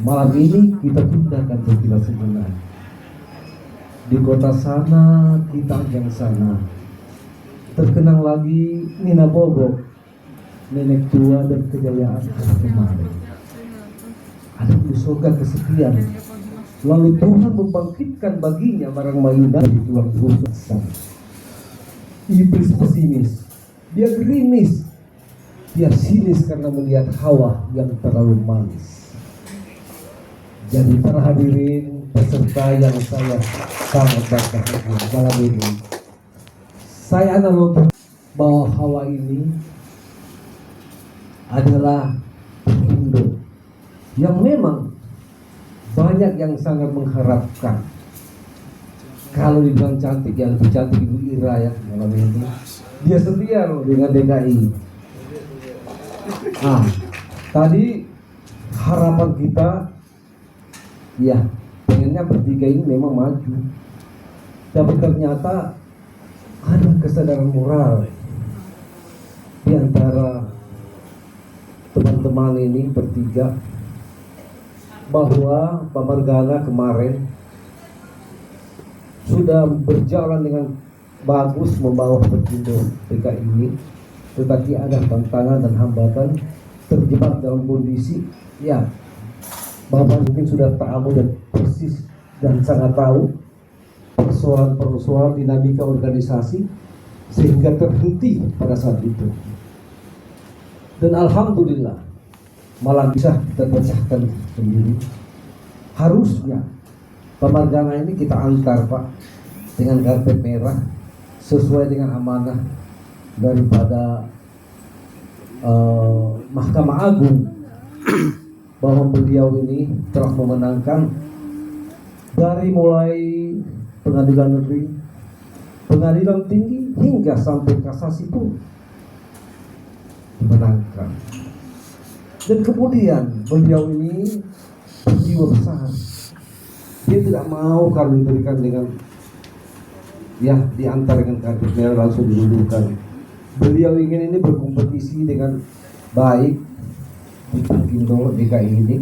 Malam ini kita pindahkan berkilas sejenak. Di kota sana, kita yang sana. Terkenang lagi Nina Bobo, nenek tua dan kejayaan kemarin. Ada di surga kesepian. Lalu Tuhan membangkitkan baginya barang mainan di tulang rusuk. Iblis pesimis, dia gerimis, dia sinis karena melihat Hawa yang terlalu manis. Jadi para hadirin peserta yang saya sangat berbahagia malam ini, saya analogi bahwa Hawa ini adalah Indo yang memang banyak yang sangat mengharapkan. Kalau dibilang cantik, yang lebih cantik Ibu Ira ya malam ini. Dia setia loh dengan DKI. Tadi harapan kita, ya pengennya bertiga ini memang maju. Tapi ternyata ada kesadaran moral di antara teman-teman ini bertiga, bahwa Pak Margana kemarin sudah berjalan dengan bagus membawa Perkindo DKI ini, tetapi ada tantangan dan hambatan, terjebak dalam kondisi ya Bapak mungkin sudah tahu dan persis dan sangat tahu persoalan-persoalan dinamika organisasi sehingga terhenti pada saat itu. Dan alhamdulillah malam bisa kita pecahkan sendiri. Harusnya Pak Margana ini kita antar Pak dengan karpet merah sesuai dengan amanah daripada Mahkamah Agung bahwa beliau ini telah memenangkan dari mulai pengadilan negeri, pengadilan tinggi hingga sampai kasasi pun dimenangkan. Dan kemudian beliau ini berjiwa besar. Dia tidak mau kalau diberikan dengan ya diantar dengan karpet merah langsung didudukan. Beliau ingin ini berkompetisi dengan baik di Perkindo DKI ini.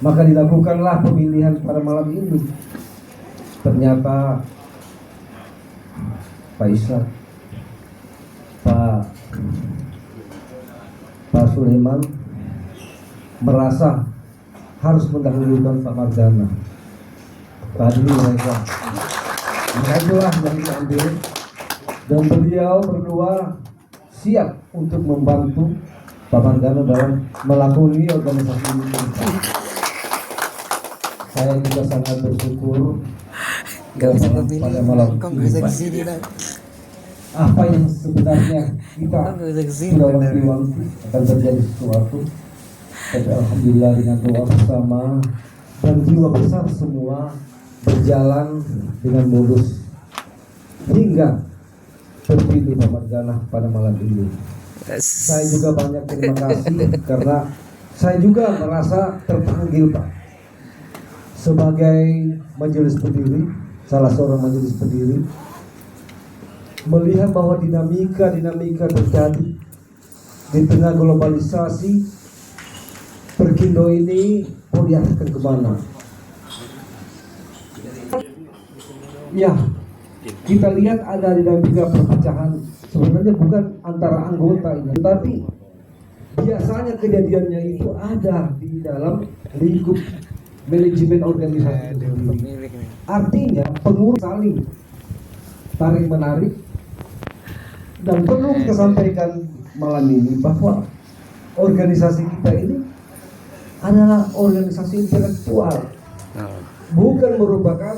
Maka dilakukanlah pemilihan pada malam ini. Ternyata Pak Isa, Pak Sulaiman merasa harus mendahulukan Pak Margana. Tadi mereka itulah yang diambil, dan beliau berdua siap untuk membantu Pak Margana dalam melakoni organisasi ini. Saya juga sangat bersyukur pada malam ini apa yang sebenarnya kita sudah wanti-wanti akan terjadi sesuatu, tapi alhamdulillah dengan doa bersama dan jiwa besar semua berjalan dengan mulus hingga terpilih Pak Margana pada malam ini. Saya juga banyak terima kasih karena saya juga merasa terpanggil Pak sebagai majelis pendiri, salah seorang majelis pendiri, melihat bahwa dinamika terjadi di tengah globalisasi. Perkindo ini mau diarahkan kemana? Ya, kita lihat ada dinamika perpecahan. Sebenarnya bukan antara anggota ini, tetapi biasanya kejadiannya itu ada di dalam lingkup manajemen organisasi. Artinya pengurus saling tarik menarik, dan perlu kita sampaikan malam ini bahwa organisasi kita ini adalah organisasi intelektual, bukan merupakan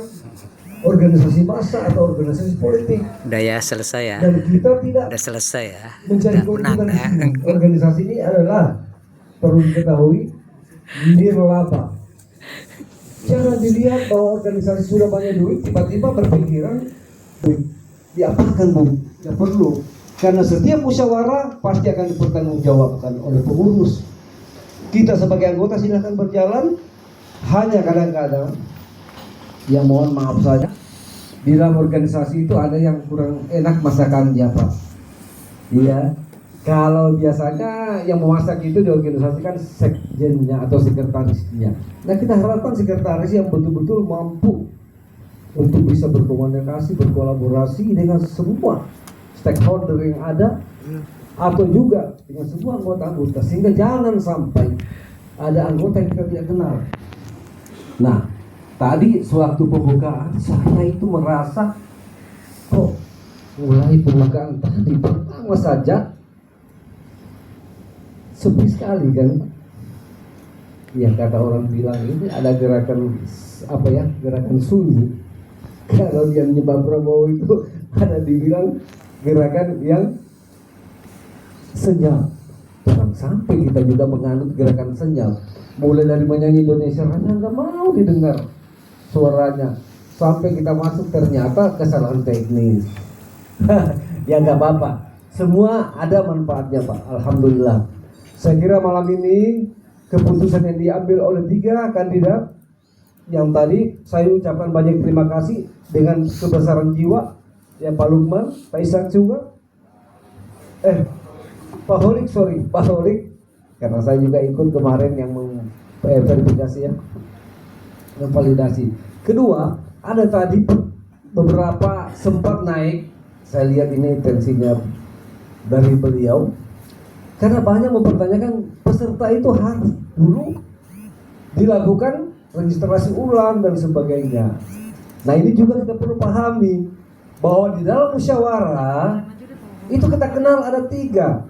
organisasi massa atau organisasi politik. Udah selesai ya. Dan kita tidak Udah selesai ya. mencari keuntungan. Organisasi ini adalah, perlu diketahui, nirlaba. Jangan dilihat bahwa organisasi sudah banyak duit, tiba-tiba berpikiran duit diapakan Bu? Tidak perlu. Karena setiap musyawarah pasti akan dipertanggungjawabkan oleh pengurus. Kita sebagai anggota silahkan berjalan. Hanya kadang-kadang, ya mohon maaf saja, di dalam organisasi itu ada yang kurang enak masakannya Pak. Iya, Kalau biasanya yang memasak itu di organisasi kan sekjennya atau sekretarisnya. Nah, kita harapkan sekretaris yang betul-betul mampu untuk bisa berkomunikasi, berkolaborasi dengan semua stakeholder yang ada, atau juga dengan semua anggota-anggota, sehingga jangan sampai ada anggota yang kita tidak kenal. Nah, tadi sewaktu pembukaan saya itu merasa kok mulai pembukaan tadi pertama saja sepi sekali kan. Ya, kata orang bilang ini ada gerakan apa ya, gerakan sunyi. Kalau yang menyebab Prabowo itu ada dibilang gerakan yang senyap. Jangan sampai kita juga menganut gerakan senyap. Mulai dari menyanyi Indonesia Raya nggak mau didengar suaranya, sampai kita masuk ternyata kesalahan teknis. Ya nggak apa-apa, semua ada manfaatnya Pak, alhamdulillah. Saya kira malam ini keputusan yang diambil oleh 3 kandidat yang tadi saya ucapkan banyak terima kasih dengan kebesaran jiwa ya, Pak Lukman, Pak Ishak juga, Pak Holik, karena saya juga ikut kemarin yang verifikasi ya, validasi. Kedua, ada tadi beberapa sempat naik, saya lihat ini tensinya dari beliau, karena banyak mempertanyakan peserta itu harus dulu dilakukan registrasi ulang dan sebagainya. Nah, ini juga kita perlu pahami bahwa di dalam musyawarah itu kita kenal ada 3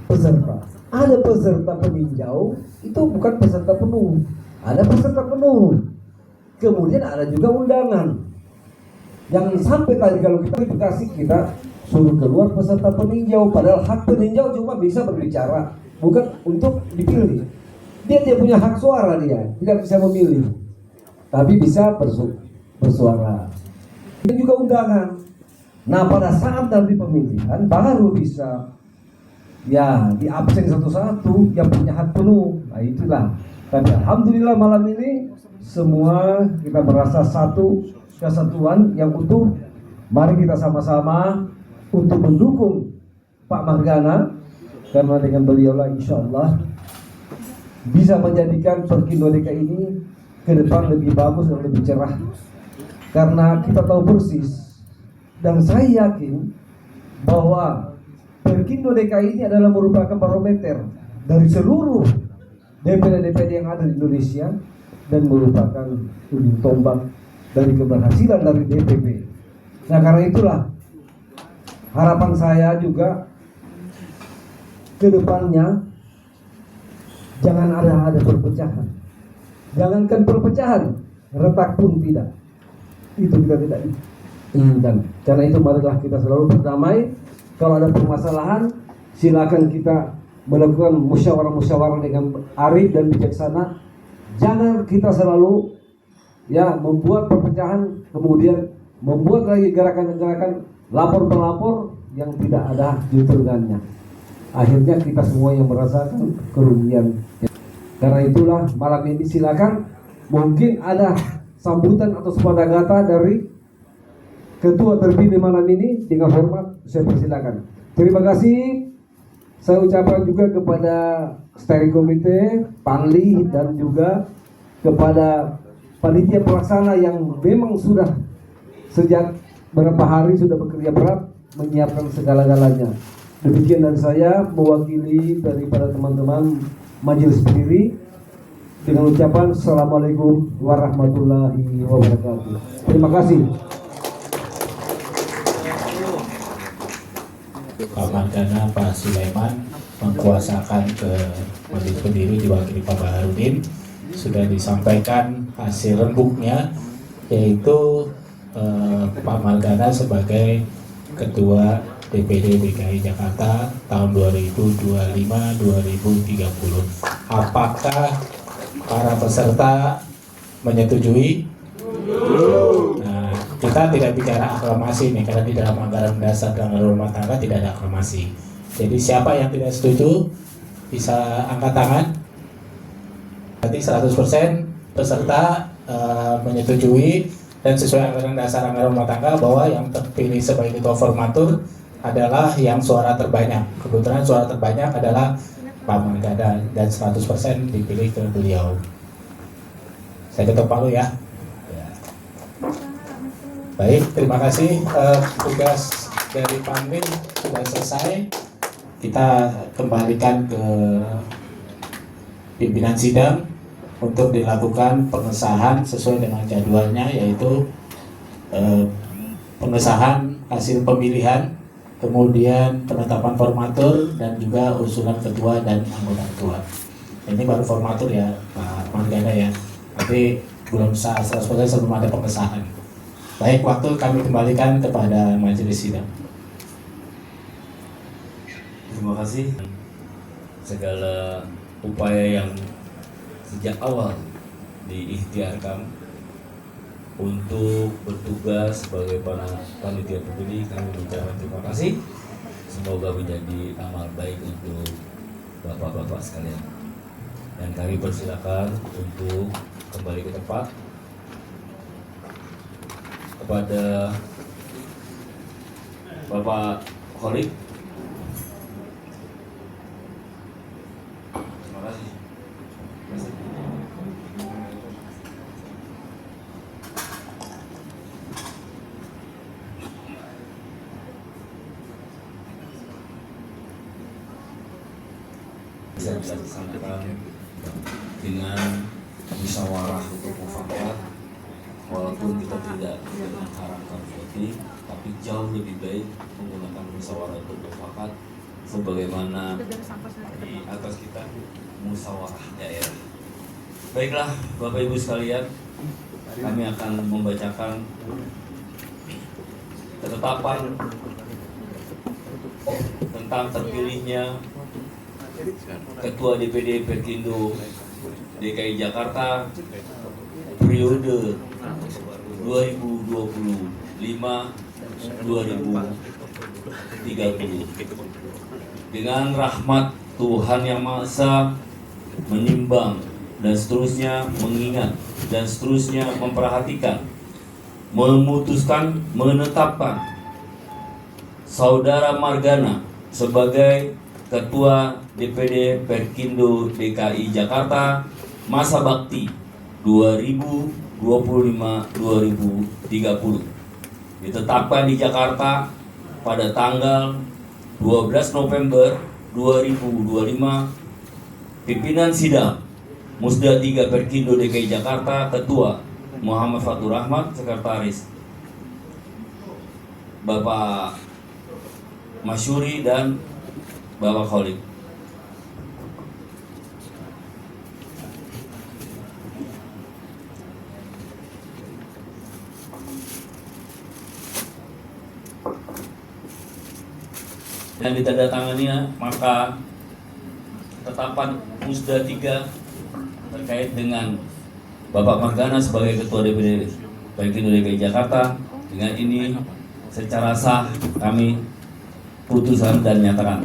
peserta. Ada peserta peninjau, itu bukan peserta penuh. Ada peserta penuh. Kemudian ada juga undangan. Jangan sampai tadi kalau kita verifikasi kita suruh keluar peserta peninjau, padahal hak peninjau cuma bisa berbicara, bukan untuk dipilih. Dia tidak punya hak suara, dia tidak bisa memilih, tapi bisa bersuara. Itu juga undangan. Nah, pada saat nanti pemilihan baru bisa ya di absen satu-satu yang punya hak penuh. Nah, itulah. Tapi alhamdulillah malam ini semua kita merasa satu kesatuan yang utuh. Mari kita sama-sama untuk mendukung Pak Margana, karena dengan beliaulah insya Allah bisa menjadikan Perkindo DKI ini ke depan lebih bagus dan lebih cerah. Karena kita tahu persis dan saya yakin bahwa Perkindo DKI ini adalah merupakan barometer dari seluruh DPD-DPD yang ada di Indonesia dan merupakan ujung tombak dari keberhasilan dari DPP. Nah, karena itulah harapan saya juga ke depannya jangan ada perpecahan. Jangankan perpecahan, retak pun tidak. Itu kita tidak inginkan. Karena itu marilah kita selalu berdamai. Kalau ada permasalahan, silakan kita melakukan musyawarah-musyawarah dengan arif dan bijaksana. Jangan kita selalu ya membuat perpecahan, kemudian membuat lagi gerakan-gerakan lapor-pelapor yang tidak ada juntrungannya. Akhirnya kita semua yang merasakan kerugian. Karena itulah malam ini silakan, mungkin ada sambutan atau sepatah kata dari ketua terpilih malam ini dengan hormat saya persilakan. Terima kasih. Saya ucapkan juga kepada steering komite, Panli, dan juga kepada panitia pelaksana yang memang sudah sejak beberapa hari sudah bekerja berat menyiapkan segala-galanya. Demikian dari saya mewakili daripada teman-teman majelis pendiri dengan ucapan Assalamualaikum warahmatullahi wabarakatuh. Terima kasih. Pak Margana, Pak Sulaiman mengkuasakan ke majelis pendiri diwakili Pak Baharudin. Sudah disampaikan hasil rembuknya, yaitu Pak Margana sebagai Ketua DPD DKI Jakarta tahun 2025-2030. Apakah para peserta menyetujui? Nah, kita tidak bicara aklamasi nih, karena di dalam anggaran dasar dan anggaran rumah tangga tidak ada aklamasi. Jadi siapa yang tidak setuju bisa angkat tangan. Berarti 100% peserta menyetujui dan sesuai anggaran dasar anggaran rumah tangga bahwa yang terpilih sebagai ketua formatur adalah yang suara terbanyak. Kebetulan suara terbanyak adalah Pak Margana dan 100% dipilih ke beliau. Saya ketok palu ya. Baik, terima kasih. Tugas dari Panwil sudah selesai. Kita kembalikan ke pimpinan sidang untuk dilakukan pengesahan sesuai dengan jadwalnya, yaitu pengesahan hasil pemilihan, kemudian penetapan formatur, dan juga usulan ketua dan anggota ketua. Ini baru formatur ya Pak Margana ya, tapi belum sah 100% sebelum ada pengesahan. Baik, waktu kami kembalikan kepada majelis sidang. Terima kasih. Segala upaya yang sejak awal diikhtiarkan untuk bertugas sebagai panitia pemilih, kami mengucapkan terima kasih. Semoga menjadi amal baik untuk bapak-bapak sekalian. Dan kami persilakan untuk kembali ke tempat. Kepada Bapak Kholik. Terima kasih. Bisa dilaksanakan dengan musyawarah untuk mufakat, walaupun kita tidak mengharapkan voting, tapi jauh lebih baik menggunakan musyawarah untuk mufakat sebagaimana di atas kita musyawarah daerah. Baiklah Bapak Ibu sekalian, kami akan membacakan ketetapan tentang terpilihnya Ketua DPD Perkindo DKI Jakarta periode 2025-2030. Dengan rahmat Tuhan Yang Maha Esa, menimbang dan seterusnya mengingat dan seterusnya memperhatikan, memutuskan, menetapkan Saudara Margana sebagai Ketua DPD Perkindo DKI Jakarta masa bakti 2025-2030 ditetapkan di Jakarta pada tanggal 12 November 2025. Pimpinan sidang Musda 3 Perkindo DKI Jakarta, Ketua Muhammad Fatur Rahmat, Sekretaris Bapak Masyuri dan Bapak Kholik. Dan ditandatangani, maka ketetapan Musda 3 terkait dengan Bapak Margana sebagai Ketua DPD Perkindo DKI Jakarta, dengan ini secara sah kami putuskan dan nyatakan.